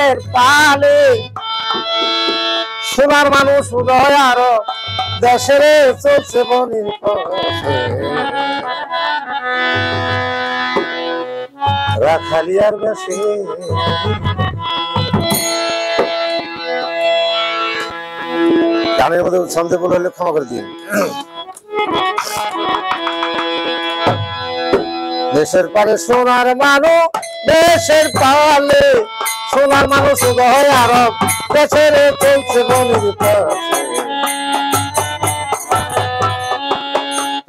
দেশের পালে সোনার মানুষ উদয় আরো দেশের চলছে বনির রাখালিয়ার বেশে গানের মধ্যে ছন্দে বলে হলে ক্ষমা করে দিন। দেশের পারে সোনার মানুষ দেশের পালে সোনার মানুষ উদয় আরব দেশের চলছে বনির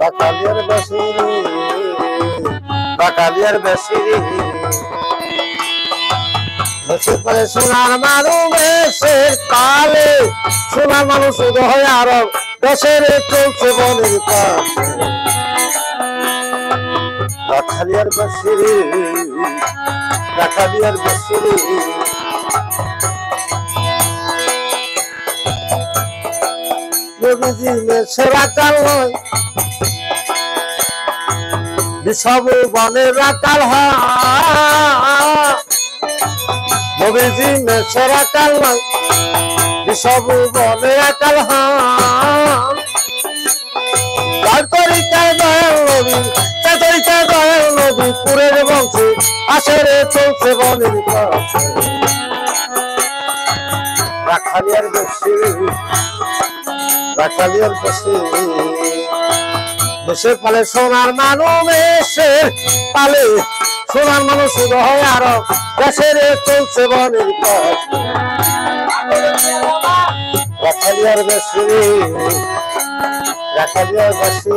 রাখালিয়ার বেশি রাখালিয়ার বেশি দেশের পারে সোনার মানুষ দেশের পালে সোনার মানুষ উদয় আরব দেশের চলছে বনির রাখালিয়ার বেশি রাখালিয়ার বেশি নবীজি মেছেরা কাল নয় বিষব বনের রাকাল নবীজি মেছেরা কাল নয় বিষব বনের রাকাল তার তরিকায় দয়াল নবী তার তরিকায় দয়াল নবী পুরের বংশে আসরে চলছে বনের রাখালিয়ার বেশি রাখালিয়ার বেশি দেশের পালে সোনার মানুষ দেশের পালে সোনার মানুষ উদয় আরো দেশের চলছে বনের রাখালিয়ার বেশি রাখালিয়ার বেশি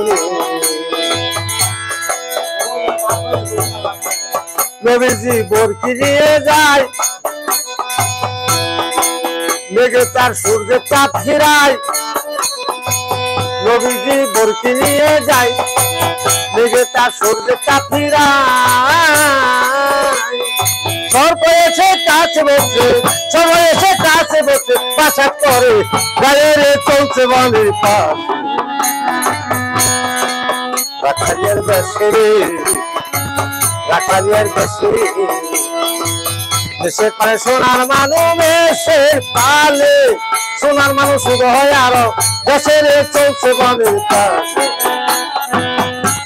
নবীজি বরকি নিয়ে যায় মেঘে তার সূর্যের তাপ ফিরায় নবীজি বরকি নিয়ে যায় মেঘে তার সূর্যের তাপ ফিরায় সর্প এসে কাছে বসে সময় এসে কাছে বসে বাসা করে গায়ের চলছে বনের পাশ রাখালিয়ার বেশি রাখালিয়ার বেশি দেশের পালে সোনার মানুষ দেশের পালে সোনার মানুষ উদয় আরো দেশের চলছে বনের পাশ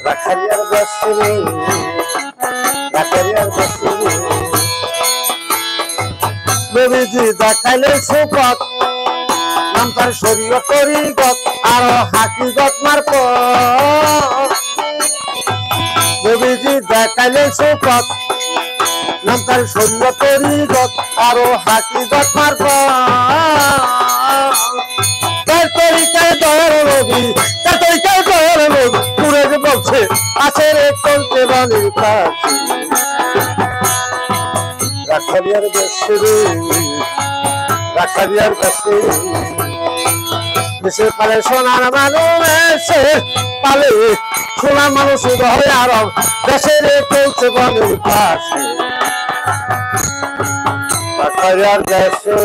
রাখালিয়ার বেশি রাখালিয়ার বেশি নবীজি দেখাইলে সুপথ নাম তার শরীয় তরিগত আরো হাকিগত মারফত নবীজি দেখাইলে সুপথ নাম তার শরীয় তরিগত আরো হাকিগত মারফত তার তরিকায় দয়াল নবী তার তরিকায় দয়াল নবী পুরে যে বলছে আছে রে চলছে বনের পাশ রাখালিয়ার বেশি রাখালিয়ার বেশি দেশের পালে সোনার মানুষ দেশের পালে সোনার মানুষ উদয় আরব দেশের চলছে বনের পাশ রাখালিয়ার বেশি